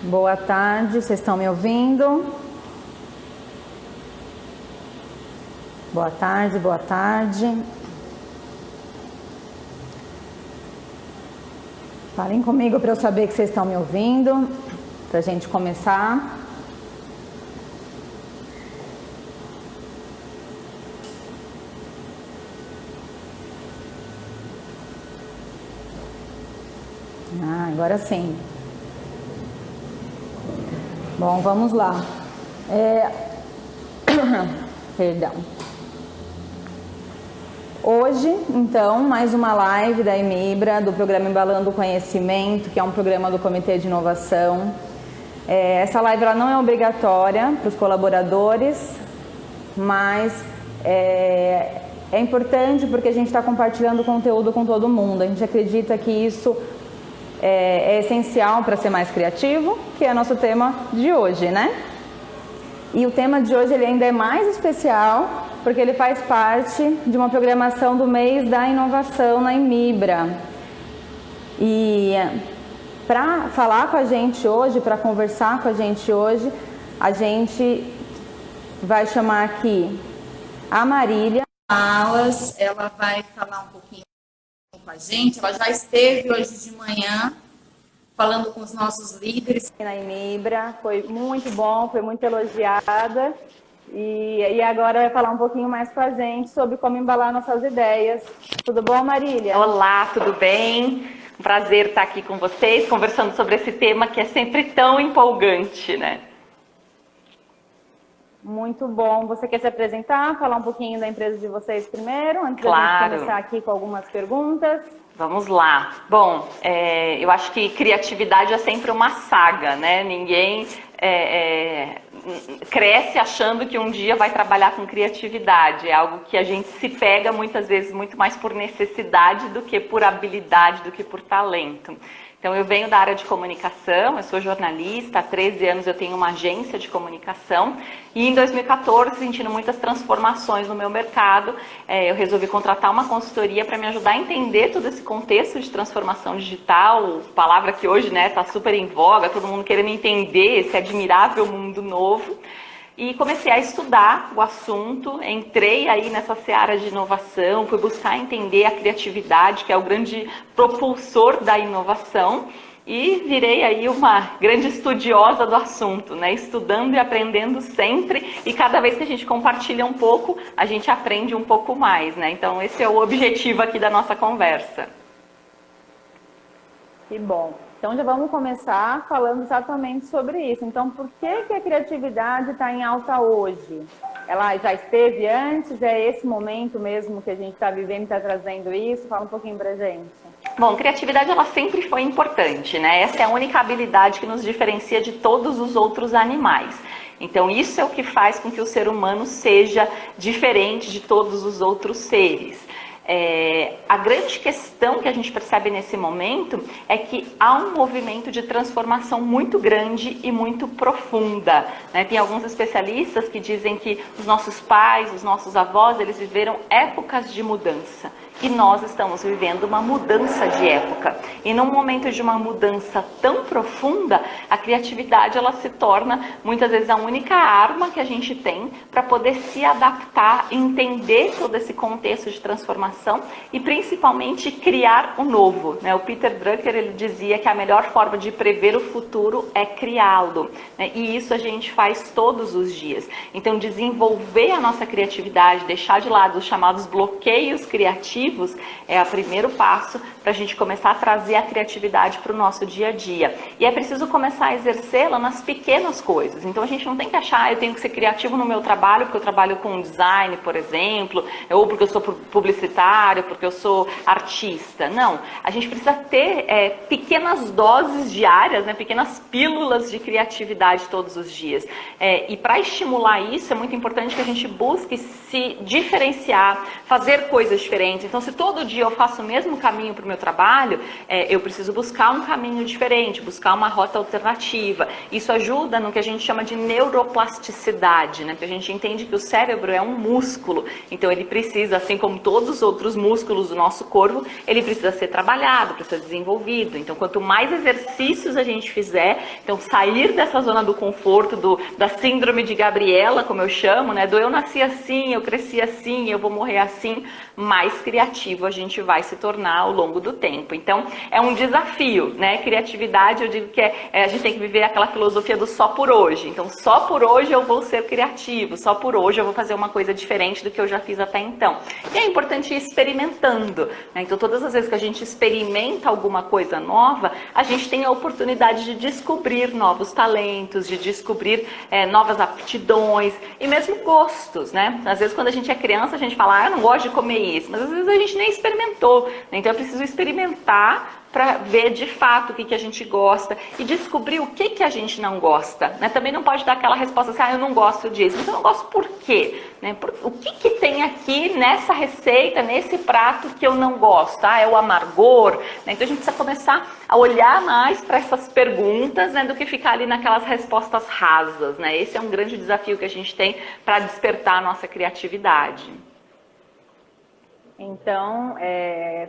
Boa tarde, vocês estão me ouvindo? Boa tarde, boa tarde. Falem comigo para eu saber que vocês estão me ouvindo, para a gente começar. Agora sim. Bom, vamos lá. Perdão. Hoje, então, mais uma live da Emibra, do programa Embalando o Conhecimento, que é um programa do Comitê de Inovação. Essa live ela não é obrigatória para os colaboradores, mas é importante porque a gente está compartilhando conteúdo com todo mundo. A gente acredita que isso é essencial para ser mais criativo, que é nosso tema de hoje, né? E o tema de hoje ele ainda é mais especial, porque ele faz parte de uma programação do mês da inovação na Emibra. E para falar com a gente hoje, para conversar com a gente hoje, a gente vai chamar aqui a Marília. Ela vai falar um pouquinho com a gente. Ela já esteve hoje de manhã falando com os nossos líderes Na Emibra, foi muito bom, foi muito elogiada. E agora vai falar um pouquinho mais com a gente sobre como embalar nossas ideias. Tudo bom, Marília? Olá, tudo bem? Um prazer estar aqui com vocês, conversando sobre esse tema que é sempre tão empolgante, né? Muito bom. Você quer se apresentar, falar um pouquinho da empresa de vocês primeiro, antes de Claro. a gente começar aqui com algumas perguntas? Vamos lá. Bom, eu acho que criatividade é sempre uma saga, né? Ninguém cresce achando que um dia vai trabalhar com criatividade. É algo que a gente se pega muitas vezes muito mais por necessidade do que por habilidade, do que por talento. Então, eu venho da área de comunicação, eu sou jornalista, há 13 anos eu tenho uma agência de comunicação e em 2014, sentindo muitas transformações no meu mercado, eu resolvi contratar uma consultoria para me ajudar a entender todo esse contexto de transformação digital, palavra que hoje está super em voga, todo mundo querendo entender esse admirável mundo novo. E comecei a estudar o assunto, entrei aí nessa seara de inovação, fui buscar entender a criatividade, que é o grande propulsor da inovação, e virei aí uma grande estudiosa do assunto, né? Estudando e aprendendo sempre, e cada vez que a gente compartilha um pouco, a gente aprende um pouco mais, né? Então esse é o objetivo aqui da nossa conversa. Que bom. Então já vamos começar falando exatamente sobre isso. Então, por que a criatividade está em alta hoje? Ela já esteve antes? É esse momento mesmo que a gente está vivendo e está trazendo isso? Fala um pouquinho pra gente. Bom, criatividade ela sempre foi importante, né? Essa é a única habilidade que nos diferencia de todos os outros animais. Então isso é o que faz com que o ser humano seja diferente de todos os outros seres. A grande questão que a gente percebe nesse momento é que há um movimento de transformação muito grande e muito profunda, né? Tem alguns especialistas que dizem que os nossos pais, os nossos avós, eles viveram épocas de mudança. E nós estamos vivendo uma mudança de época. E num momento de uma mudança tão profunda, a criatividade ela se torna muitas vezes a única arma que a gente tem para poder se adaptar, entender todo esse contexto de transformação e principalmente criar o novo, né? O Peter Drucker ele dizia que a melhor forma de prever o futuro é criá-lo, né? E isso a gente faz todos os dias. Então desenvolver a nossa criatividade, deixar de lado os chamados bloqueios criativos, é o primeiro passo para a gente começar a trazer a criatividade para o nosso dia a dia. E é preciso começar a exercê-la nas pequenas coisas. Então a gente não tem que achar, eu tenho que ser criativo no meu trabalho, porque eu trabalho com design, por exemplo, ou porque eu sou publicitário, porque eu sou artista. Não, a gente precisa ter pequenas doses diárias, né, pequenas pílulas de criatividade todos os dias. E para estimular isso, é muito importante que a gente busque se diferenciar, fazer coisas diferentes. Então, se todo dia eu faço o mesmo caminho para o meu trabalho, eu preciso buscar um caminho diferente, buscar uma rota alternativa. Isso ajuda no que a gente chama de neuroplasticidade, né? Porque a gente entende que o cérebro é um músculo, então ele precisa, assim como todos os outros músculos do nosso corpo, ele precisa ser trabalhado, precisa ser desenvolvido. Então, quanto mais exercícios a gente fizer, então sair dessa zona do conforto, da síndrome de Gabriela, como eu chamo, né? Do eu nasci assim, eu cresci assim, eu vou morrer assim, mais criativo a gente vai se tornar ao longo do tempo. Então, é um desafio, né? Criatividade, eu digo que a gente tem que viver aquela filosofia do só por hoje. Então, só por hoje eu vou ser criativo, só por hoje eu vou fazer uma coisa diferente do que eu já fiz até então. E é importante ir experimentando, né? Então, todas as vezes que a gente experimenta alguma coisa nova, a gente tem a oportunidade de descobrir novos talentos, de descobrir novas aptidões e mesmo gostos, né? Às vezes, quando a gente é criança, a gente fala, eu não gosto de comer isso, mas às vezes a gente nem experimentou, né? Então, é preciso experimentar para ver de fato o que a gente gosta e descobrir o que a gente não gosta, né? Também não pode dar aquela resposta assim, eu não gosto disso, mas eu não gosto por quê? Né? O que tem aqui nessa receita, nesse prato que eu não gosto? É o amargor? Né? Então a gente precisa começar a olhar mais para essas perguntas, né, do que ficar ali naquelas respostas rasas, né? Esse é um grande desafio que a gente tem para despertar a nossa criatividade. Então,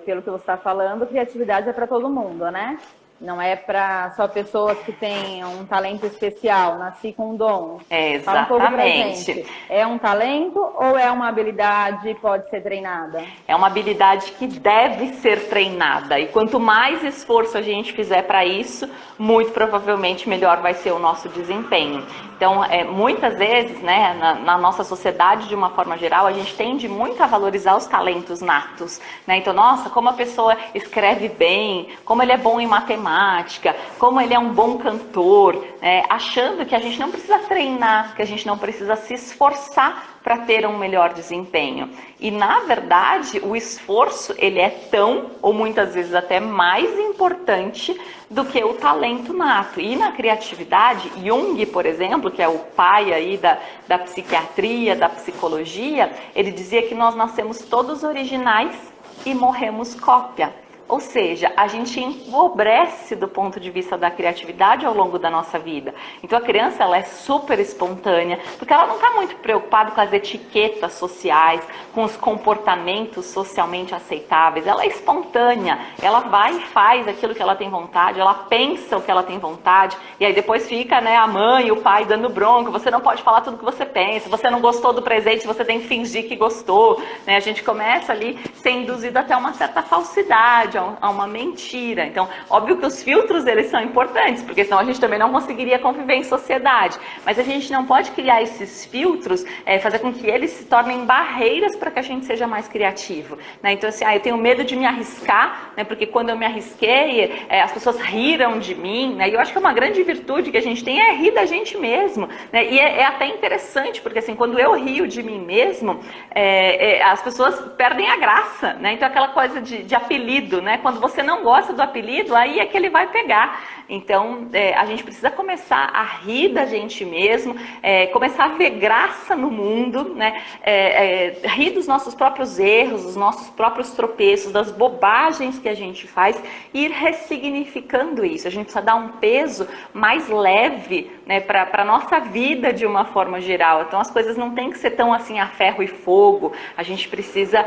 pelo que você está falando, criatividade é para todo mundo, né? Não é para só pessoas que têm um talento especial, nasci com um dom. Exatamente. Fala um pouco pra gente. É um talento ou é uma habilidade que pode ser treinada? É uma habilidade que deve ser treinada. E quanto mais esforço a gente fizer para isso, muito provavelmente melhor vai ser o nosso desempenho. Então, muitas vezes, né, na nossa sociedade, de uma forma geral, a gente tende muito a valorizar os talentos natos, né? Então, nossa, como a pessoa escreve bem, como ele é bom em matemática, como ele é um bom cantor, achando que a gente não precisa treinar, que a gente não precisa se esforçar para ter um melhor desempenho. E, na verdade, o esforço, ele é tão, ou muitas vezes até mais importante do que o talento nato. E na criatividade, Jung, por exemplo, que é o pai aí da psiquiatria, da psicologia, ele dizia que nós nascemos todos originais e morremos cópia. Ou seja, a gente empobrece do ponto de vista da criatividade ao longo da nossa vida. Então a criança, ela é super espontânea, porque ela não está muito preocupada com as etiquetas sociais, com os comportamentos socialmente aceitáveis. Ela é espontânea, ela vai e faz aquilo que ela tem vontade, ela pensa o que ela tem vontade, e aí depois fica, né, a mãe e o pai dando bronca, você não pode falar tudo que você pensa, você não gostou do presente, você tem que fingir que gostou, né? A gente começa ali ser induzido até uma certa falsidade, a uma mentira. Então, óbvio que os filtros, eles são importantes, porque senão a gente também não conseguiria conviver em sociedade. Mas a gente não pode criar esses filtros, fazer com que eles se tornem barreiras para que a gente seja mais criativo, né? Então, assim, eu tenho medo de me arriscar, né? Porque quando eu me arrisquei, as pessoas riram de mim, né? E eu acho que é uma grande virtude que a gente tem é rir da gente mesmo, né? E é até interessante, porque assim, quando eu rio de mim mesmo, as pessoas perdem a graça, né? Então, aquela coisa de apelido, né? Quando você não gosta do apelido, aí é que ele vai pegar. Então, a gente precisa começar a rir da gente mesmo, começar a ver graça no mundo, né? Rir dos nossos próprios erros, dos nossos próprios tropeços, das bobagens que a gente faz e ir ressignificando isso. A gente precisa dar um peso mais leve, né, para a nossa vida de uma forma geral. Então, as coisas não têm que ser tão assim a ferro e fogo. A gente precisa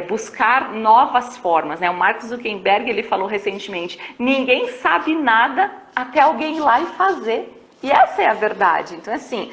buscar novas formas, né? O Mark Zuckerberg, ele falou recentemente, ninguém sabe nada até alguém ir lá e fazer. E essa é a verdade. Então, assim,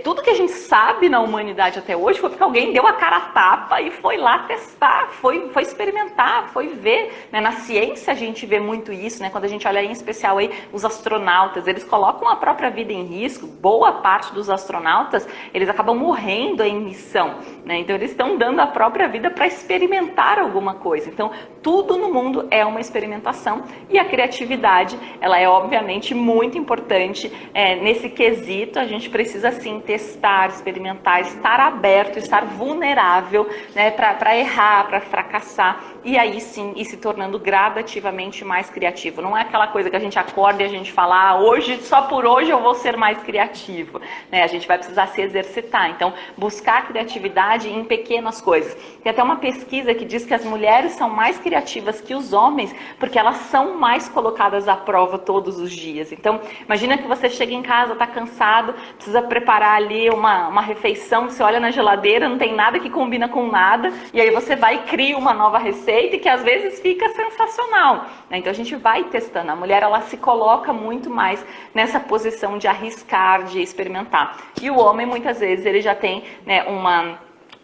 tudo que a gente sabe na humanidade até hoje foi porque alguém deu a cara a tapa e foi lá testar, foi experimentar, foi ver, né? Na ciência a gente vê muito isso, né? Quando a gente olha em especial aí os astronautas, eles colocam a própria vida em risco. Boa parte dos astronautas, eles acabam morrendo em missão, né? Então, eles estão dando a própria vida para experimentar alguma coisa. Então, tudo no mundo é uma experimentação e a criatividade, ela é obviamente muito importante. Nesse quesito, a gente precisa sim testar, experimentar, estar aberto, estar vulnerável, né, para errar, para fracassar e aí sim ir se tornando gradativamente mais criativo. Não é aquela coisa que a gente acorda e a gente fala, hoje, só por hoje eu vou ser mais criativo, né? A gente vai precisar se exercitar. Então, buscar criatividade em pequenas coisas. Tem até uma pesquisa que diz que as mulheres são mais criativas que os homens porque elas são mais colocadas à prova todos os dias. Então, imagina que você você chega em casa, tá cansado, precisa preparar ali uma refeição, você olha na geladeira, não tem nada que combina com nada, e aí você vai e cria uma nova receita e que às vezes fica sensacional, né? Então a gente vai testando. A mulher, ela se coloca muito mais nessa posição de arriscar, de experimentar. E o homem, muitas vezes, ele já tem, né,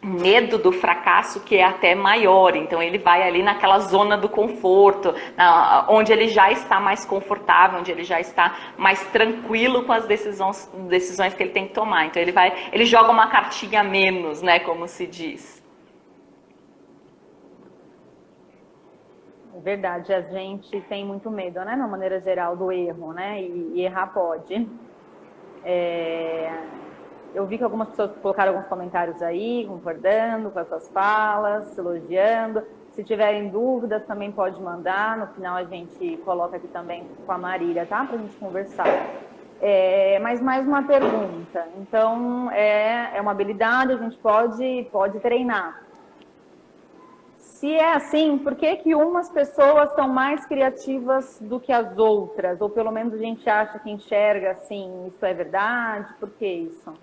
medo do fracasso que é até maior, então ele vai ali naquela zona do conforto, onde ele já está mais confortável, onde ele já está mais tranquilo com as decisões que ele tem que tomar. Então ele joga uma cartinha a menos, né, como se diz. É verdade, a gente tem muito medo, né, na maneira geral, do erro, né, e errar pode. Eu vi que algumas pessoas colocaram alguns comentários aí, concordando com as suas falas, elogiando. Se tiverem dúvidas, também pode mandar. No final a gente coloca aqui também com a Marília, tá? Pra gente conversar. Mas mais uma pergunta. Então, é uma habilidade, a gente pode treinar. Se é assim, por que umas pessoas são mais criativas do que as outras? Ou pelo menos a gente acha que enxerga assim, isso é verdade? Por que isso?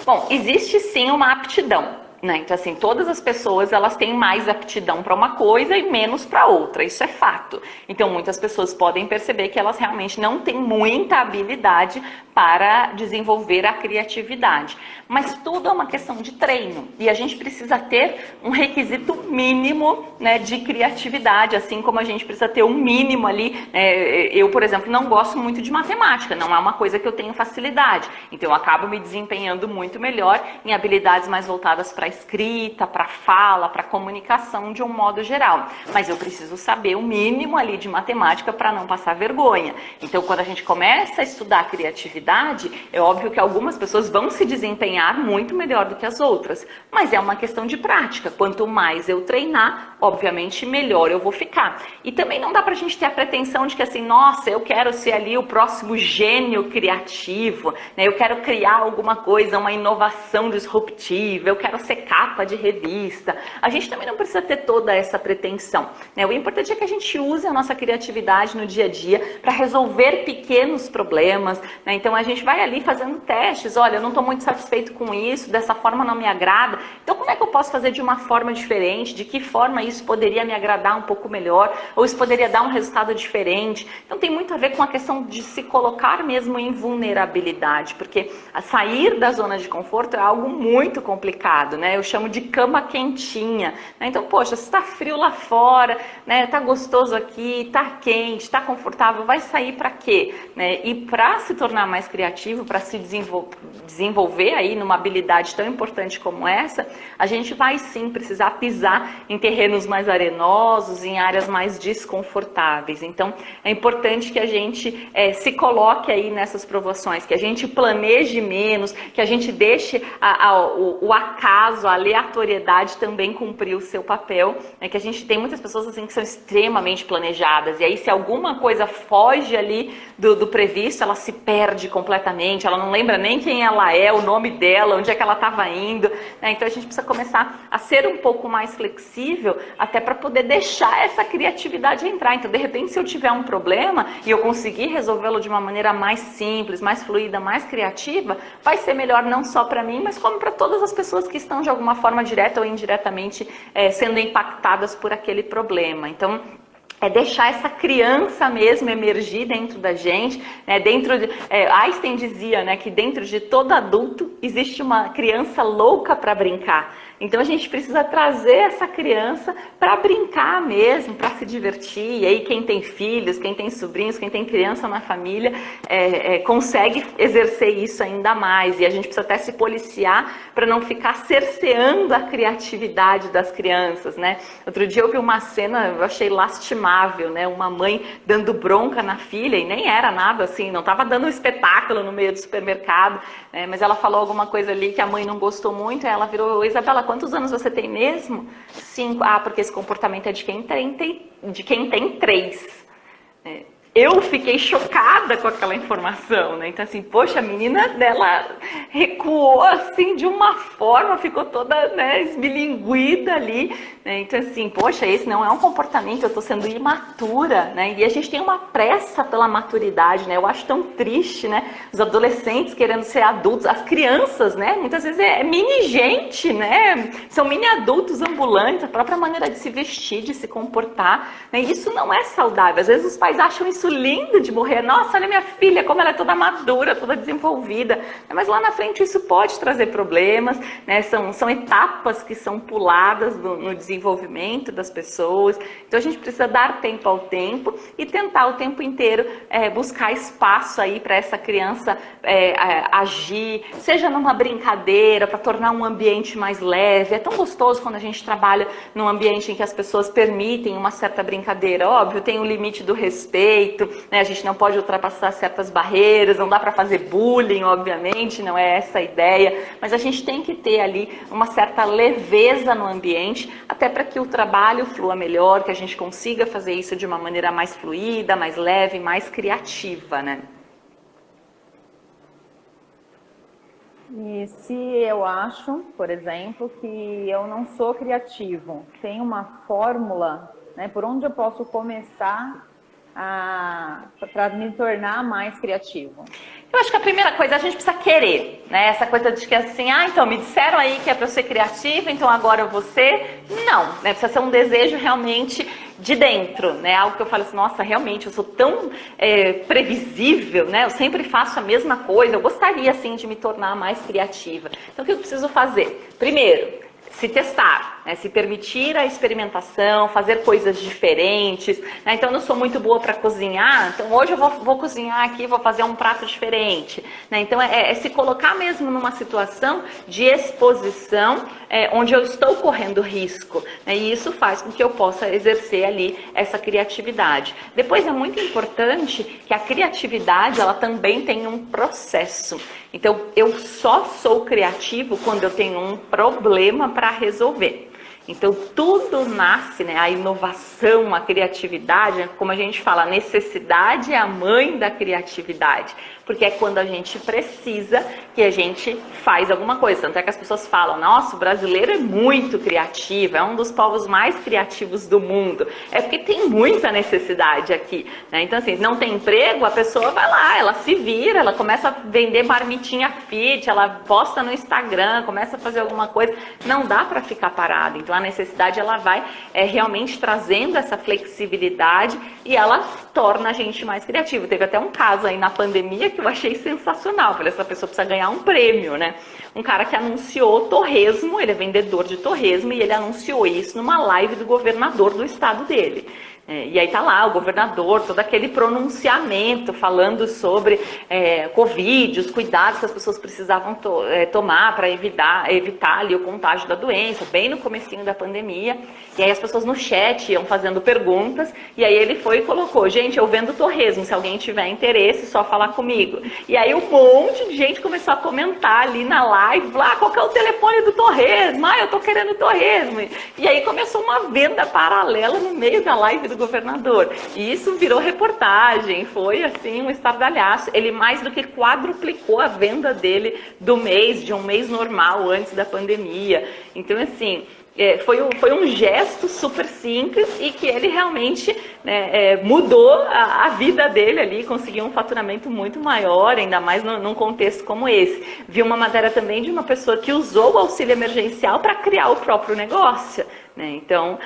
Bom, existe sim uma aptidão, né? Então, assim, todas as pessoas, elas têm mais aptidão para uma coisa e menos para outra, isso é fato. Então, muitas pessoas podem perceber que elas realmente não têm muita habilidade para desenvolver a criatividade. Mas tudo é uma questão de treino, e a gente precisa ter um requisito mínimo, né, de criatividade, assim como a gente precisa ter um mínimo ali. Eu, por exemplo, não gosto muito de matemática, não é uma coisa que eu tenho facilidade, então eu acabo me desempenhando muito melhor em habilidades mais voltadas para escrita, para fala, para comunicação de um modo geral. Mas eu preciso saber o mínimo ali de matemática para não passar vergonha. Então, quando a gente começa a estudar criatividade, é óbvio que algumas pessoas vão se desempenhar muito melhor do que as outras, mas é uma questão de prática. Quanto mais eu treinar, obviamente, melhor eu vou ficar. E também não dá pra gente ter a pretensão de que assim, nossa, eu quero ser ali o próximo gênio criativo, né? Eu quero criar alguma coisa, uma inovação disruptiva, eu quero ser capa de revista. A gente também não precisa ter toda essa pretensão, né? O importante é que a gente use a nossa criatividade no dia a dia para resolver pequenos problemas, né? Então a gente vai ali fazendo testes, olha, eu não estou muito satisfeito com isso, dessa forma não me agrada, então como é que eu posso fazer de uma forma diferente, de que forma isso poderia me agradar um pouco melhor, ou isso poderia dar um resultado diferente. Então tem muito a ver com a questão de se colocar mesmo em vulnerabilidade, porque a sair da zona de conforto é algo muito complicado, né? Eu chamo de cama quentinha, né? Então, poxa, se está frio lá fora, né? Tá gostoso aqui, tá quente, tá confortável, vai sair para quê? Né? E para se tornar mais criativo, para se desenvolver aí numa habilidade tão importante como essa, a gente vai sim precisar pisar em terrenos mais arenosos, em áreas mais desconfortáveis. Então, é importante que a gente se coloque aí nessas provações, que a gente planeje menos, que a gente deixe o acaso, a aleatoriedade também cumprir o seu papel, né? Que a gente tem muitas pessoas assim que são extremamente planejadas, e aí se alguma coisa foge ali do previsto, ela se perde completamente, ela não lembra nem quem ela é, o nome dela, onde é que ela estava indo, né? Então a gente precisa começar a ser um pouco mais flexível, até para poder deixar essa criatividade entrar. Então, de repente, se eu tiver um problema e eu conseguir resolvê-lo de uma maneira mais simples, mais fluida, mais criativa, vai ser melhor não só para mim, mas como para todas as pessoas que estão de alguma forma direta ou indiretamente sendo impactadas por aquele problema. Então, é deixar essa criança mesmo emergir dentro da gente, né? Einstein dizia, né, que dentro de todo adulto existe uma criança louca para brincar. Então a gente precisa trazer essa criança para brincar mesmo, para se divertir. E aí quem tem filhos, quem tem sobrinhos, quem tem criança na família, consegue exercer isso ainda mais. E a gente precisa até se policiar para não ficar cerceando a criatividade das crianças, né? Outro dia eu vi uma cena, eu achei lastimável, né? Uma mãe dando bronca na filha, e nem era nada assim, não estava dando um espetáculo no meio do supermercado, né? Mas ela falou alguma coisa ali que a mãe não gostou muito, aí ela virou: Isabela, quantos anos você tem mesmo? 5. Ah, porque esse comportamento é de quem tem 3. eu fiquei chocada com aquela informação, né? Então, assim, poxa, a menina dela recuou, assim, de uma forma, ficou toda, né, esmilinguida ali, né? Então, assim, poxa, esse não é um comportamento, eu tô sendo imatura, né? E a gente tem uma pressa pela maturidade, né? Eu acho tão triste, né? Os adolescentes querendo ser adultos, as crianças, né? Muitas vezes é mini gente, né? São mini adultos ambulantes, a própria maneira de se vestir, de se comportar, né? Isso não é saudável. Às vezes os pais acham isso lindo de morrer. Nossa, olha minha filha, como ela é toda madura, toda desenvolvida. Mas lá na frente isso pode trazer problemas, né? São etapas que são puladas no desenvolvimento das pessoas. Então a gente precisa dar tempo ao tempo e tentar o tempo inteiro buscar espaço aí para essa criança agir, seja numa brincadeira, para tornar um ambiente mais leve. É tão gostoso quando a gente trabalha num ambiente em que as pessoas permitem uma certa brincadeira. Óbvio, tem o limite do respeito, né? A gente não pode ultrapassar certas barreiras, não dá para fazer bullying, obviamente, não é essa a ideia, mas a gente tem que ter ali uma certa leveza no ambiente, até para que o trabalho flua melhor, que a gente consiga fazer isso de uma maneira mais fluida, mais leve, mais criativa, né? E se eu acho, por exemplo, que eu não sou criativo, tem uma fórmula, né, por onde eu posso começar para me tornar mais criativo? Eu acho que a primeira coisa, a gente precisa querer, né? Essa coisa de que assim, então me disseram aí que é para eu ser criativa, então agora eu vou ser. Não, né? Precisa ser um desejo realmente de dentro, né? Algo que eu falo assim, nossa, realmente eu sou tão previsível, né? Eu sempre faço a mesma coisa, eu gostaria assim de me tornar mais criativa. Então o que eu preciso fazer? Primeiro, se testar, né? Se permitir a experimentação, fazer coisas diferentes, né? Então eu não sou muito boa para cozinhar, então hoje eu vou cozinhar aqui, vou fazer um prato diferente, né? Então é se colocar mesmo numa situação de exposição, onde eu estou correndo risco, né? E isso faz com que eu possa exercer ali essa criatividade. Depois é muito importante que a criatividade, ela também tem um processo. Então eu só sou criativo quando eu tenho um problema para resolver. Então tudo nasce, né? A inovação, a criatividade, como a gente fala, a necessidade é a mãe da criatividade, porque é quando a gente precisa que a gente faz alguma coisa. Tanto é que as pessoas falam, nossa, o brasileiro é muito criativo, é um dos povos mais criativos do mundo. É porque tem muita necessidade aqui, né? Então assim, não tem emprego, a pessoa vai lá, ela se vira, ela começa a vender marmitinha fit, ela posta no Instagram, começa a fazer alguma coisa, não dá para ficar parado. Então a necessidade, ela vai realmente trazendo essa flexibilidade e ela torna a gente mais criativo. Teve até um caso aí na pandemia que eu achei sensacional. Falei, essa pessoa precisa ganhar um prêmio, né? Um cara que anunciou torresmo, ele é vendedor de torresmo e ele anunciou isso numa live do governador do estado dele. E aí tá lá o governador, todo aquele pronunciamento falando sobre Covid, os cuidados que as pessoas precisavam tomar para evitar ali o contágio da doença, bem no comecinho da pandemia. E aí as pessoas no chat iam fazendo perguntas, e aí ele foi e colocou, gente, eu vendo torresmo, se alguém tiver interesse, só falar comigo. E aí um monte de gente começou a comentar ali na live, falar, qual que é o telefone do torresmo? Eu tô querendo torresmo. E aí começou uma venda paralela no meio da live do governador. E isso virou reportagem, foi assim um estardalhaço. Ele mais do que quadruplicou a venda dele do mês, de um mês normal antes da pandemia. Então assim, foi um gesto super simples e que ele realmente, né, mudou a vida dele ali, conseguiu um faturamento muito maior, ainda mais num contexto como esse. Vi uma matéria também de uma pessoa que usou o auxílio emergencial para criar o próprio negócio. Então,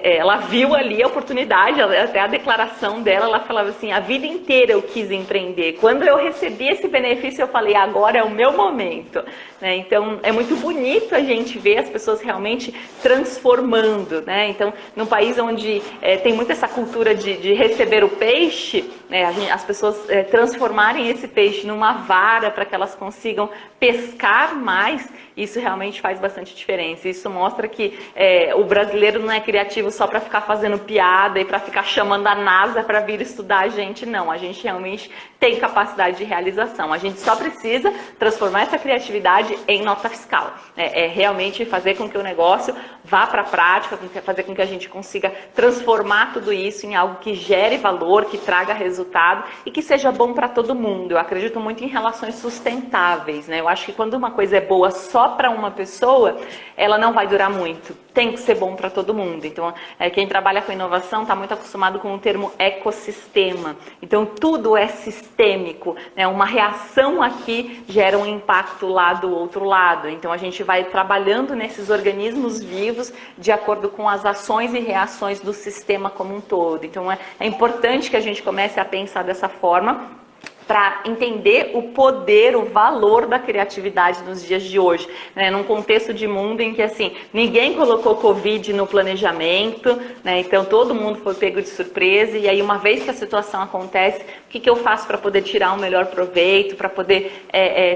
ela viu ali a oportunidade, até a declaração dela, ela falava assim, a vida inteira eu quis empreender. Quando eu recebi esse benefício, eu falei, agora é o meu momento. Então, é muito bonito a gente ver as pessoas realmente transformando. Então, num país onde tem muito essa cultura de receber o peixe, as pessoas transformarem esse peixe numa vara para que elas consigam pescar mais, isso realmente faz bastante diferença. Isso mostra que o brasileiro não é criativo só para ficar fazendo piada e para ficar chamando a NASA para vir estudar a gente, não. A gente realmente tem capacidade de realização. A gente só precisa transformar essa criatividade em nota fiscal. Realmente fazer com que o negócio vá para a prática, fazer com que a gente consiga transformar tudo isso em algo que gere valor, que traga resultado e que seja bom para todo mundo. Eu acredito muito em relações sustentáveis, né? Eu acho que quando uma coisa é boa só para uma pessoa, ela não vai durar muito. Tem que ser bom para todo mundo. Então, quem trabalha com inovação está muito acostumado com o termo ecossistema. Então, tudo é sistêmico, né? Uma reação aqui gera um impacto lá do outro lado. Então, a gente vai trabalhando nesses organismos vivos de acordo com as ações e reações do sistema como um todo. Então, é importante que a gente comece a pensar dessa forma, para entender o poder, o valor da criatividade nos dias de hoje, né? Num contexto de mundo em que, assim, ninguém colocou Covid no planejamento, né? Então todo mundo foi pego de surpresa, e aí uma vez que a situação acontece, o que eu faço para poder tirar um melhor proveito, para poder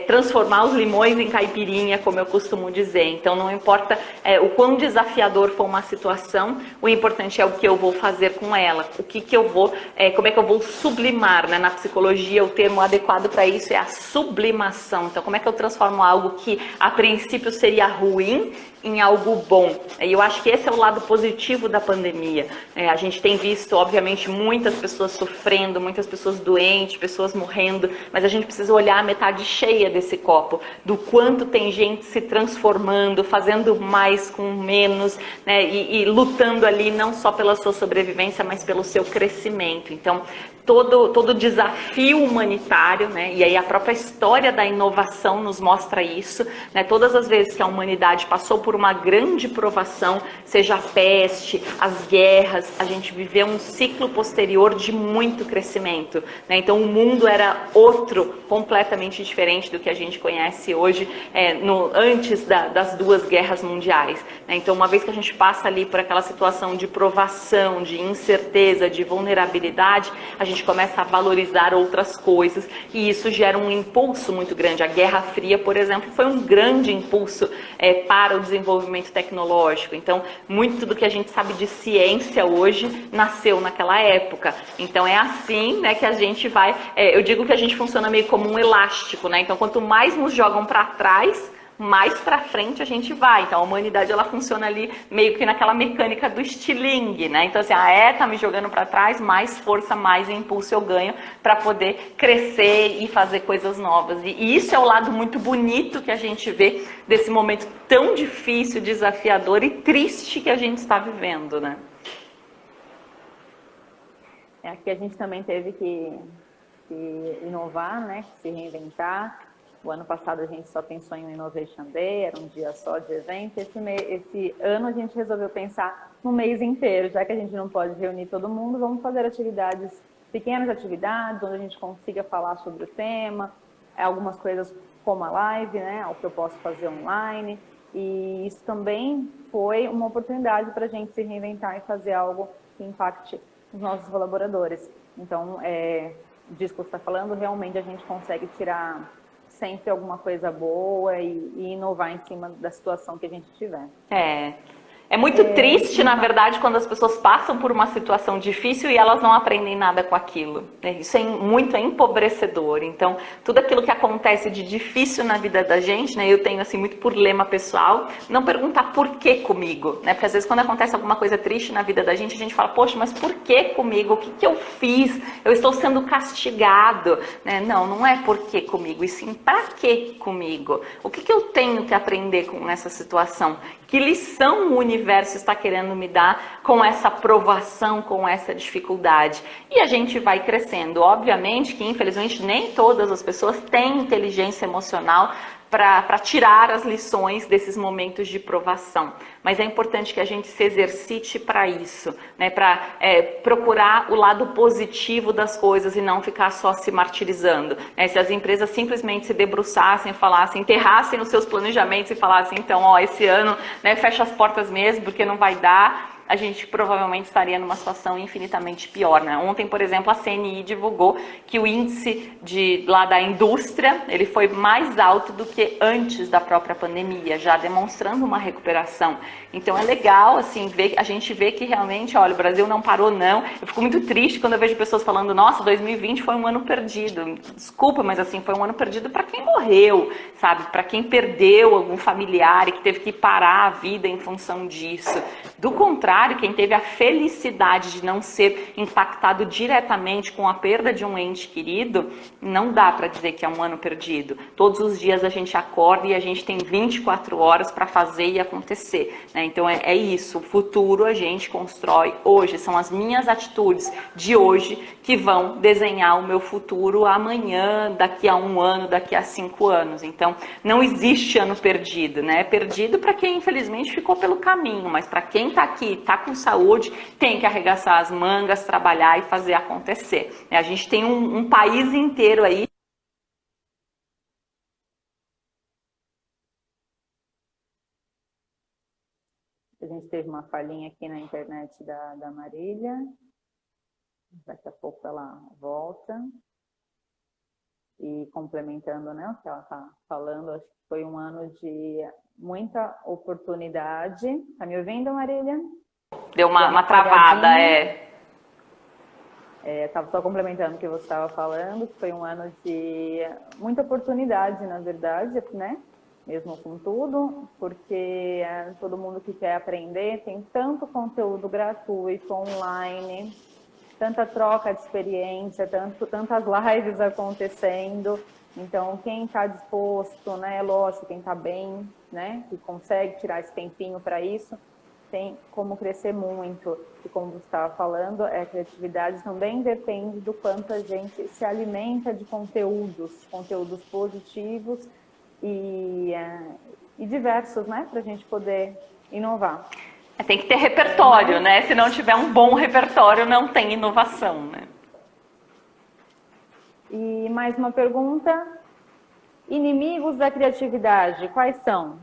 transformar os limões em caipirinha, como eu costumo dizer. Então não importa o quão desafiador for uma situação, o importante é o que eu vou fazer com ela, o que eu vou, como é que eu vou sublimar, né? Na psicologia, o termo adequado para isso é a sublimação. Então, como é que eu transformo algo que a princípio seria ruim em algo bom? E eu acho que esse é o lado positivo da pandemia. A gente tem visto, obviamente, muitas pessoas sofrendo, muitas pessoas doentes, pessoas morrendo, mas a gente precisa olhar a metade cheia desse copo, do quanto tem gente se transformando, fazendo mais com menos, né? E lutando ali não só pela sua sobrevivência, mas pelo seu crescimento. Então, todo desafio humanitário, né? E aí a própria história da inovação nos mostra isso, né? Todas as vezes que a humanidade passou por uma grande provação, seja a peste, as guerras, a gente viveu um ciclo posterior de muito crescimento, né? Então o mundo era outro, completamente diferente do que a gente conhece hoje, antes das duas guerras mundiais, né? Então uma vez que a gente passa ali por aquela situação de provação, de incerteza, de vulnerabilidade, a gente começa a valorizar outras coisas, e isso gera um impulso muito grande. A Guerra Fria, por exemplo, foi um grande impulso para o desenvolvimento tecnológico. Então, muito do que a gente sabe de ciência hoje nasceu naquela época. Então, é assim, né, que a gente vai... eu digo que a gente funciona meio como um elástico, né? Então, quanto mais nos jogam para trás, mais para frente a gente vai. Então a humanidade, ela funciona ali meio que naquela mecânica do estilingue, né? Então assim, tá me jogando para trás, mais força, mais impulso eu ganho para poder crescer e fazer coisas novas. E isso é o lado muito bonito que a gente vê desse momento tão difícil, desafiador e triste que a gente está vivendo, né? Aqui a gente também teve que inovar, né? Se reinventar. O ano passado a gente só pensou em Innovation Day, era um dia só de evento. Esse ano a gente resolveu pensar no mês inteiro, já que a gente não pode reunir todo mundo, vamos fazer pequenas atividades, onde a gente consiga falar sobre o tema, algumas coisas como a live, né, o que eu posso fazer online. E isso também foi uma oportunidade para a gente se reinventar e fazer algo que impacte os nossos colaboradores. Então, disso que você está falando, realmente a gente consegue tirar sempre alguma coisa boa e inovar em cima da situação que a gente tiver. É muito triste, na verdade, quando as pessoas passam por uma situação difícil e elas não aprendem nada com aquilo. Isso é muito empobrecedor. Então, tudo aquilo que acontece de difícil na vida da gente, né, eu tenho assim muito por lema pessoal, não perguntar por que comigo, né? Porque às vezes quando acontece alguma coisa triste na vida da gente, a gente fala, poxa, mas por que comigo? O que eu fiz? Eu estou sendo castigado, né? Não é por que comigo, e sim para que comigo? O que eu tenho que aprender com essa situação? Que lição o universo está querendo me dar com essa provação, com essa dificuldade? E a gente vai crescendo. Obviamente que, infelizmente, nem todas as pessoas têm inteligência emocional para tirar as lições desses momentos de provação. Mas é importante que a gente se exercite para isso, né? Para procurar o lado positivo das coisas e não ficar só se martirizando, né? Se as empresas simplesmente se debruçassem, falassem, enterrassem os seus planejamentos e falassem, então, esse ano, né, fecha as portas mesmo, porque não vai dar, a gente provavelmente estaria numa situação infinitamente pior, né? Ontem, por exemplo, a CNI divulgou que o índice lá da indústria, ele foi mais alto do que antes da própria pandemia, já demonstrando uma recuperação. Então é legal, assim, a gente vê que realmente, olha, o Brasil não parou, não. Eu fico muito triste quando eu vejo pessoas falando, nossa, 2020 foi um ano perdido. Desculpa, mas assim, foi um ano perdido para quem morreu, sabe? Para quem perdeu algum familiar e que teve que parar a vida em função disso. Do contrário, quem teve a felicidade de não ser impactado diretamente com a perda de um ente querido, não dá para dizer que é um ano perdido. Todos os dias a gente acorda e a gente tem 24 horas para fazer e acontecer, né? Então é isso, o futuro a gente constrói hoje, são as minhas atitudes de hoje que vão desenhar o meu futuro amanhã, daqui a 1 ano, daqui a 5 anos. Então não existe ano perdido, né? É perdido para quem infelizmente ficou pelo caminho, mas para quem está aqui, está com saúde, tem que arregaçar as mangas, trabalhar e fazer acontecer. A gente tem um país inteiro aí. A gente teve uma falhinha aqui na internet da Marília. Daqui a pouco ela volta. E complementando, né, o que ela está falando, acho que foi um ano de muita oportunidade. Está me ouvindo, Marília? Deu uma travada, Estava só complementando o que você estava falando, que foi um ano de muita oportunidade, na verdade, né? Mesmo com tudo, porque todo mundo que quer aprender tem tanto conteúdo gratuito, online, tanta troca de experiência, tantas lives acontecendo. Então, quem está disposto, né, lógico, quem está bem, né, que consegue tirar esse tempinho para isso, tem como crescer muito. E como você estava falando, a criatividade também depende do quanto a gente se alimenta de conteúdos positivos e diversos, né, para a gente poder inovar. Tem que ter repertório, né? Se não tiver um bom repertório, não tem inovação, né? E mais uma pergunta. Inimigos da criatividade, quais são?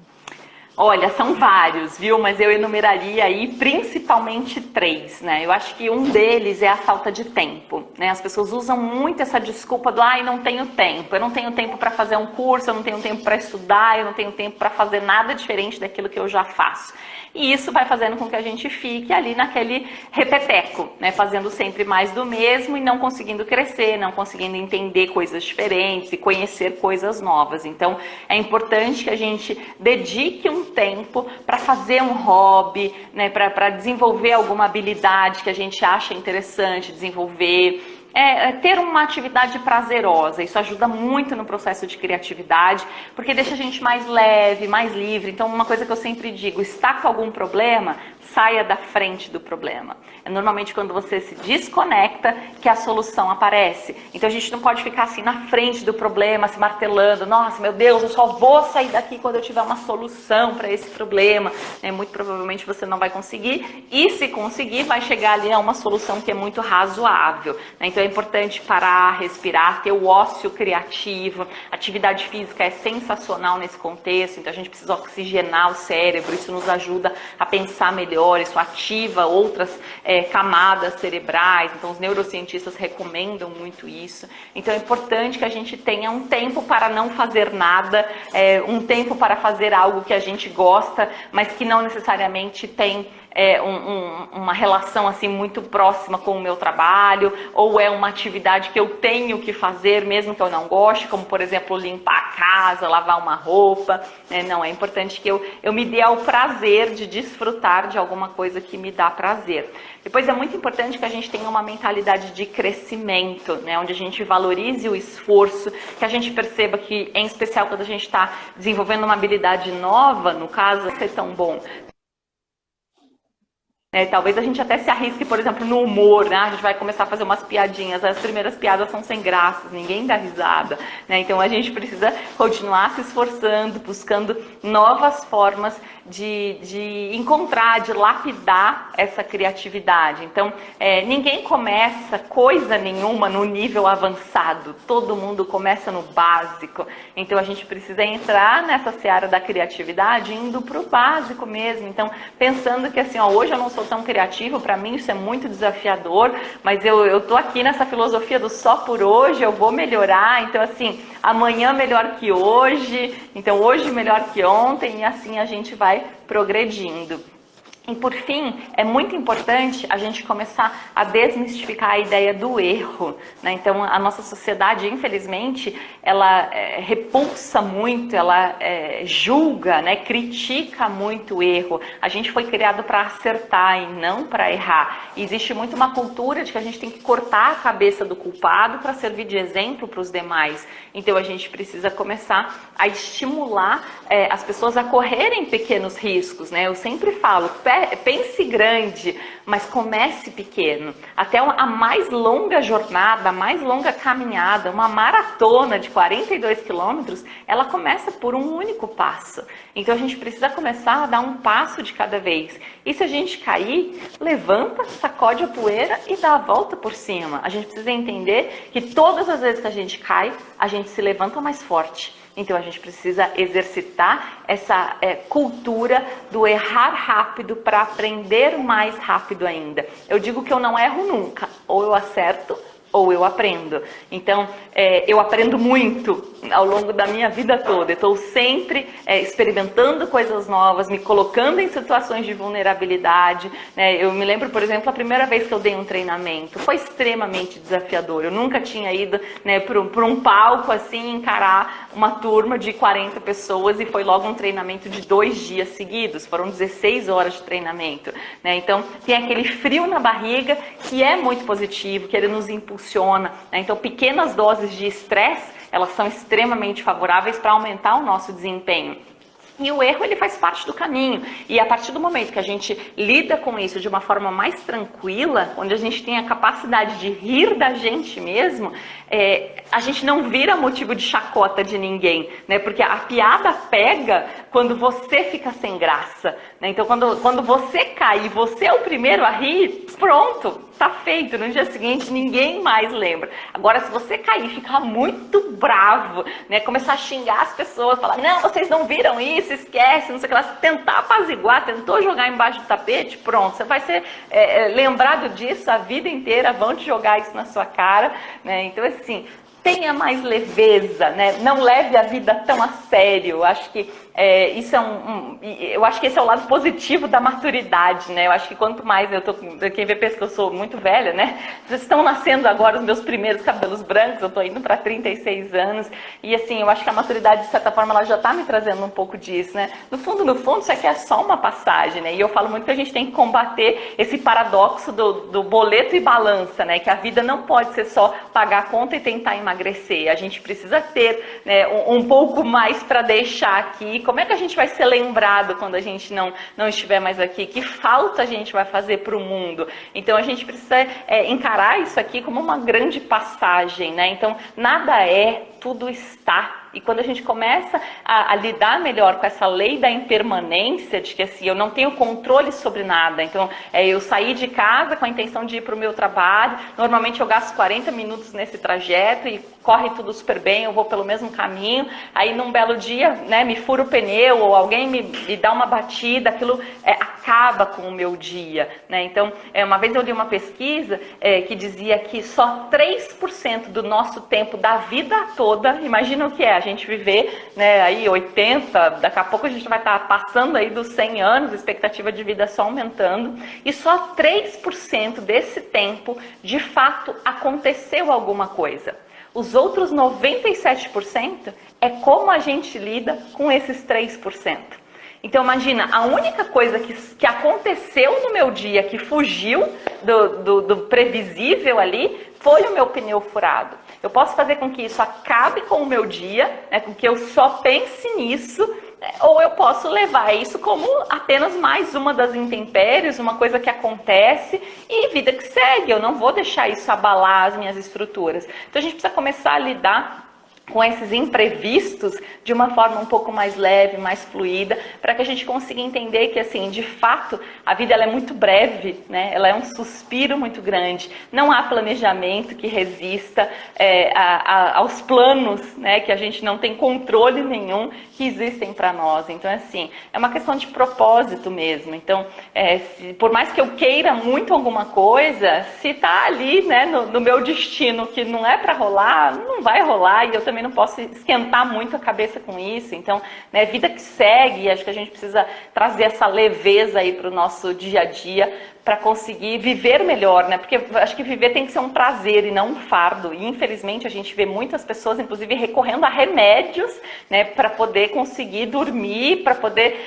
Olha, são vários, viu? Mas eu enumeraria aí principalmente 3, né? Eu acho que um deles é a falta de tempo, né? As pessoas usam muito essa desculpa do não tenho tempo. Eu não tenho tempo para fazer um curso, eu não tenho tempo para estudar, eu não tenho tempo para fazer nada diferente daquilo que eu já faço. E isso vai fazendo com que a gente fique ali naquele repeteco, né? Fazendo sempre mais do mesmo e não conseguindo crescer, não conseguindo entender coisas diferentes e conhecer coisas novas. Então, é importante que a gente dedique um tempo para fazer um hobby, né? Para desenvolver alguma habilidade que a gente acha interessante desenvolver. Ter uma atividade prazerosa, isso ajuda muito no processo de criatividade, porque deixa a gente mais leve, mais livre. Então, uma coisa que eu sempre digo, está com algum problema, saia da frente do problema. É normalmente quando você se desconecta que a solução aparece. Então, a gente não pode ficar assim na frente do problema, se martelando. Nossa, meu Deus, eu só vou sair daqui quando eu tiver uma solução para esse problema. Muito provavelmente você não vai conseguir. E se conseguir, vai chegar ali a uma solução que é muito razoável. Então, é importante parar, respirar, ter o ócio criativo. Atividade física é sensacional nesse contexto. Então, a gente precisa oxigenar o cérebro. Isso nos ajuda a pensar melhor. Isso ativa outras camadas cerebrais. Então, os neurocientistas recomendam muito isso. Então, é importante que a gente tenha um tempo para não fazer nada, um tempo para fazer algo que a gente gosta, mas que não necessariamente tem uma relação assim muito próxima com o meu trabalho, ou é uma atividade que eu tenho que fazer mesmo que eu não goste, como por exemplo limpar a casa, lavar uma roupa, né? Não, é importante que eu me dê ao prazer de desfrutar de alguma coisa que me dá prazer. Depois é muito importante que a gente tenha uma mentalidade de crescimento, né? Onde a gente valorize o esforço, que a gente perceba que, em especial quando a gente está desenvolvendo uma habilidade nova, no caso, ser tão bom. Talvez a gente até se arrisque, por exemplo, no humor, né? A gente vai começar a fazer umas piadinhas, as primeiras piadas são sem graça, ninguém dá risada, né? Então a gente precisa continuar se esforçando, buscando novas formas de encontrar, de lapidar essa criatividade. Então, ninguém começa coisa nenhuma no nível avançado, todo mundo começa no básico. Então a gente precisa entrar nessa seara da criatividade indo para o básico mesmo. Então, pensando que assim, hoje eu não sou tão criativa, para mim isso é muito desafiador, mas eu tô aqui nessa filosofia do só por hoje, eu vou melhorar, então assim, amanhã melhor que hoje, então hoje melhor que ontem, e assim a gente vai progredindo. E por fim, é muito importante a gente começar a desmistificar a ideia do erro, né? Então, a nossa sociedade, infelizmente, ela repulsa muito, ela julga, né? Critica muito o erro. A gente foi criado para acertar e não para errar. E existe muito uma cultura de que a gente tem que cortar a cabeça do culpado para servir de exemplo para os demais. Então, a gente precisa começar a estimular as pessoas a correrem pequenos riscos, né? Eu sempre falo, pense grande, mas comece pequeno. Até a mais longa jornada, a mais longa caminhada, uma maratona de 42 quilômetros, ela começa por um único passo. Então a gente precisa começar a dar um passo de cada vez. E se a gente cair, levanta, sacode a poeira e dá a volta por cima. A gente precisa entender que todas as vezes que a gente cai, a gente se levanta mais forte. Então a gente precisa exercitar essa cultura do errar rápido para aprender mais rápido ainda. Eu digo que eu não erro nunca, ou eu acerto ou eu aprendo. Então, eu aprendo muito ao longo da minha vida toda. Eu estou sempre experimentando coisas novas, me colocando em situações de vulnerabilidade, né? Eu me lembro, por exemplo, a primeira vez que eu dei um treinamento. Foi extremamente desafiador. Eu nunca tinha ido, né, para um palco assim, encarar uma turma de 40 pessoas, e foi logo um treinamento de 2 dias seguidos. Foram 16 horas de treinamento, né? Então, tem aquele frio na barriga que é muito positivo, que ele nos impulsiona, né? Então, pequenas doses de estresse, elas são extremamente favoráveis para aumentar o nosso desempenho. E o erro, ele faz parte do caminho. E a partir do momento que a gente lida com isso de uma forma mais tranquila, onde a gente tem a capacidade de rir da gente mesmo, a gente não vira motivo de chacota de ninguém, né? Porque a piada pega quando você fica sem graça, né? Então, quando você cai e você é o primeiro a rir, pronto, tá feito. No dia seguinte, ninguém mais lembra. Agora, se você cair e ficar muito bravo, né? Começar a xingar as pessoas, falar, não, vocês não viram isso, esquece, não sei o que lá, tentar apaziguar, tentou jogar embaixo do tapete, pronto, você vai ser lembrado disso a vida inteira, vão te jogar isso na sua cara, né? Então, assim, tenha mais leveza, né? Não leve a vida tão a sério. Eu acho que isso eu acho que esse é o lado positivo da maturidade, né? Eu acho que quanto mais quem vê pensa que eu sou muito velha, né? Estão nascendo agora os meus primeiros cabelos brancos, eu tô indo para 36 anos, e assim, eu acho que a maturidade, de certa forma, ela já tá me trazendo um pouco disso, né? No fundo, isso aqui é só uma passagem, né? E eu falo muito que a gente tem que combater esse paradoxo do boleto e balança, né? Que a vida não pode ser só pagar a conta e tentar emagrecer. A gente precisa ter, né, um pouco mais para deixar aqui. Como é que a gente vai ser lembrado quando a gente não estiver mais aqui? Que falta a gente vai fazer para o mundo? Então a gente precisa encarar isso aqui como uma grande passagem, né? Então nada tudo está. E quando a gente começa a lidar melhor com essa lei da impermanência, de que assim, eu não tenho controle sobre nada, então eu saí de casa com a intenção de ir para o meu trabalho, normalmente eu gasto 40 minutos nesse trajeto e corre tudo super bem, eu vou pelo mesmo caminho, aí num belo dia, né, me fura o pneu ou alguém me dá uma batida, aquilo acaba com o meu dia, né? Então, uma vez eu li uma pesquisa que dizia que só 3% do nosso tempo da vida toda, imagina o que a gente viver, né, aí 80, daqui a pouco a gente vai estar passando aí dos 100 anos, a expectativa de vida só aumentando, e só 3% desse tempo, de fato, aconteceu alguma coisa. Os outros 97% é como a gente lida com esses 3%. Então imagina, a única coisa que aconteceu no meu dia, que fugiu do previsível ali, foi o meu pneu furado. Eu posso fazer com que isso acabe com o meu dia, né, com que eu só pense nisso, ou eu posso levar isso como apenas mais uma das intempéries, uma coisa que acontece e vida que segue. Eu não vou deixar isso abalar as minhas estruturas. Então a gente precisa começar a lidar com esses imprevistos de uma forma um pouco mais leve, mais fluida, para que a gente consiga entender que, assim, de fato, a vida ela é muito breve, né? Ela é um suspiro muito grande. Não há planejamento que resista aos planos, né, que a gente não tem controle nenhum que existem para nós. Então, assim, é uma questão de propósito mesmo. Então, por mais que eu queira muito alguma coisa, se está ali, né, no meu destino que não é para rolar, não vai rolar, e eu também não posso esquentar muito a cabeça com isso. Então, né, vida que segue, acho que a gente precisa trazer essa leveza aí para o nosso dia a dia, para conseguir viver melhor, né? Porque acho que viver tem que ser um prazer e não um fardo. E infelizmente a gente vê muitas pessoas, inclusive, recorrendo a remédios, né, para poder conseguir dormir, para poder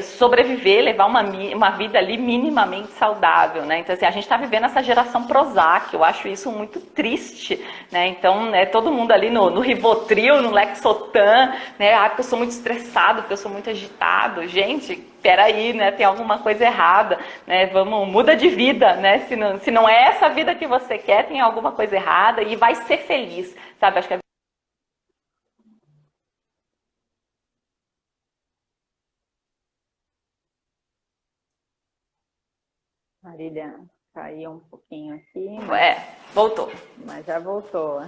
sobreviver, levar uma vida ali minimamente saudável, né? Então, assim, a gente está vivendo essa geração Prozac, eu acho isso muito triste, né? Então, né, todo mundo ali no Rivotril, no Lexotan, né? Ah, porque eu sou muito estressado, porque eu sou muito agitado. Gente, peraí, né? Tem alguma coisa errada, né? Muda de vida, né? Se não é essa vida que você quer, tem alguma coisa errada e vai ser feliz, sabe? Acho que Marília caiu um pouquinho aqui, voltou. mas já voltou.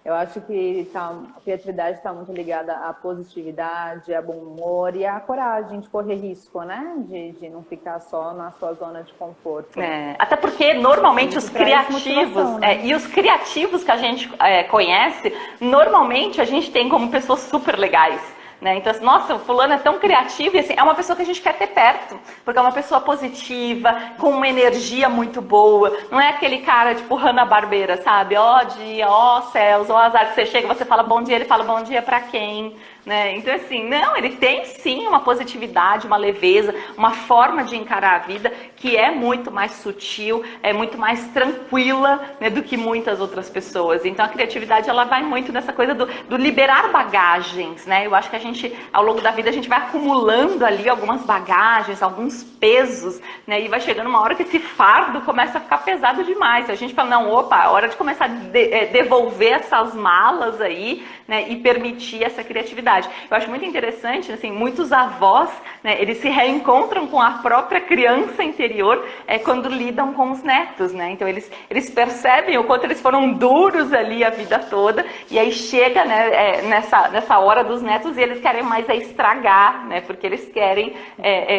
Eu acho que a criatividade está muito ligada à positividade, a bom humor e à coragem de correr risco, né? De não ficar só na sua zona de conforto. Até porque normalmente os criativos, né? E os criativos que a gente conhece, normalmente a gente tem como pessoas super legais. Né? Então, nossa, o fulano é tão criativo e assim, é uma pessoa que a gente quer ter perto, porque é uma pessoa positiva, com uma energia muito boa, não é aquele cara tipo Hanna-Barbera, sabe? Ó dia, ó céus, ó azar, que você chega, você fala bom dia, ele fala bom dia pra quem? Né? Então, assim, não, ele tem sim uma positividade, uma leveza, uma forma de encarar a vida que é muito mais sutil, é muito mais tranquila, né, do que muitas outras pessoas. Então, a criatividade, ela vai muito nessa coisa do liberar bagagens, né? Eu acho que a gente, ao longo da vida, a gente vai acumulando ali algumas bagagens, alguns pesos, né? E vai chegando uma hora que esse fardo começa a ficar pesado demais. A gente fala, não, opa, hora de começar a devolver essas malas aí, né, e permitir essa criatividade. Eu acho muito interessante, assim, muitos avós, né, eles se reencontram com a própria criança interior quando lidam com os netos, né? Então eles percebem o quanto eles foram duros ali a vida toda, e aí chega, né, nessa hora dos netos e eles querem mais estragar, né? Porque eles querem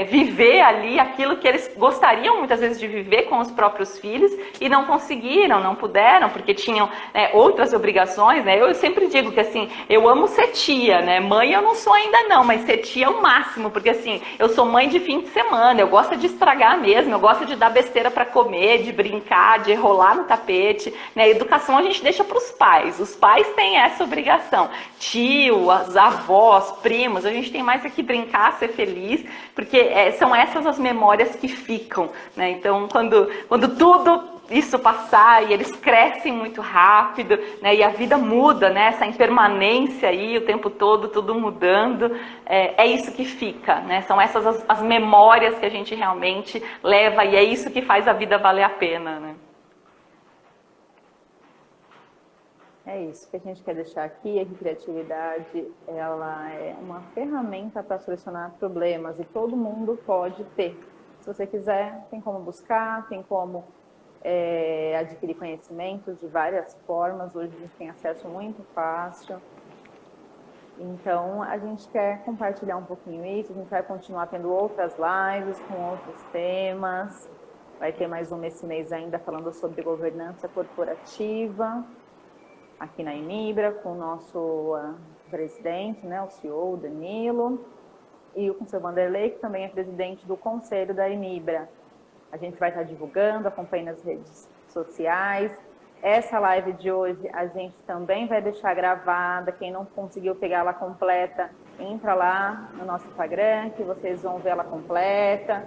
viver ali aquilo que eles gostariam muitas vezes de viver com os próprios filhos e não conseguiram, não puderam, porque tinham outras obrigações, né? Eu sempre digo que, assim, eu amo ser tia, né? Mãe eu não sou ainda não, mas ser tia é o máximo, porque, assim, eu sou mãe de fim de semana, eu gosto de estragar mesmo, eu gosto de dar besteira para comer, de brincar, de rolar no tapete, né? A educação a gente deixa para os pais têm essa obrigação, tio, as avós, primos, a gente tem mais aqui brincar, ser feliz, porque são essas as memórias que ficam, né? Então, quando tudo isso passar e eles crescem muito rápido, né, e a vida muda, né, essa impermanência aí o tempo todo, tudo mudando, é isso que fica, né, são essas as memórias que a gente realmente leva e é isso que faz a vida valer a pena, né. É isso que a gente quer deixar aqui, é que criatividade, ela é uma ferramenta para solucionar problemas e todo mundo pode ter. Se você quiser, tem como buscar, tem como adquirir conhecimentos de várias formas, hoje a gente tem acesso muito fácil. Então, a gente quer compartilhar um pouquinho isso, a gente vai continuar tendo outras lives com outros temas, vai ter mais uma esse mês ainda falando sobre governança corporativa, aqui na Inibra, com o nosso presidente, né, o CEO, o Danilo, e com o seu Vanderlei, que também é presidente do conselho da Inibra. A gente vai estar divulgando, acompanhando nas redes sociais. Essa live de hoje a gente também vai deixar gravada. Quem não conseguiu pegar ela completa, entra lá no nosso Instagram, que vocês vão ver ela completa.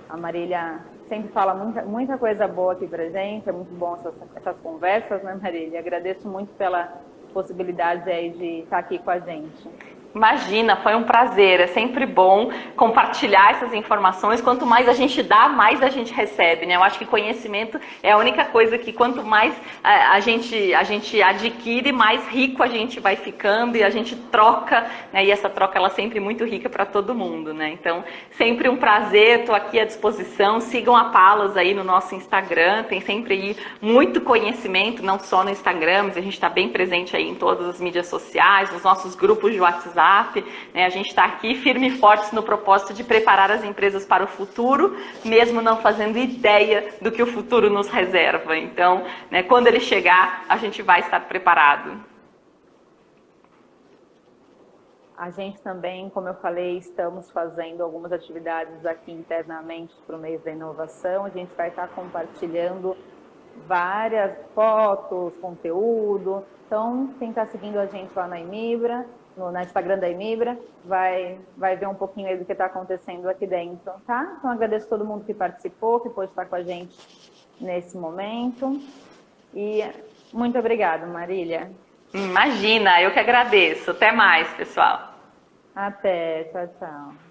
A Marília sempre fala muita coisa boa aqui pra gente. É muito bom essas conversas, né, Marília? Agradeço muito pela possibilidade aí de estar aqui com a gente. Imagina, foi um prazer, é sempre bom compartilhar essas informações, quanto mais a gente dá, mais a gente recebe, né? Eu acho que conhecimento é a única coisa que quanto mais a gente adquire, mais rico a gente vai ficando e a gente troca, né? E essa troca ela é sempre muito rica para todo mundo, né? Então, sempre um prazer, estou aqui à disposição, sigam a Palas aí no nosso Instagram, tem sempre aí muito conhecimento, não só no Instagram, mas a gente está bem presente aí em todas as mídias sociais, nos nossos grupos de WhatsApp, né? A gente está aqui firme e forte no propósito de preparar as empresas para o futuro, mesmo não fazendo ideia do que o futuro nos reserva. Então, né, quando ele chegar, a gente vai estar preparado. A gente também, como eu falei, estamos fazendo algumas atividades aqui internamente para o mês da inovação. A gente vai estar compartilhando várias fotos, conteúdo. Então, quem está seguindo a gente lá na Imibra, no Instagram da Imibra, vai ver um pouquinho aí do que está acontecendo aqui dentro, tá? Então, agradeço a todo mundo que participou, que pôde estar com a gente nesse momento. E muito obrigada, Marília. Imagina, eu que agradeço. Até mais, pessoal. Até, tchau, tchau.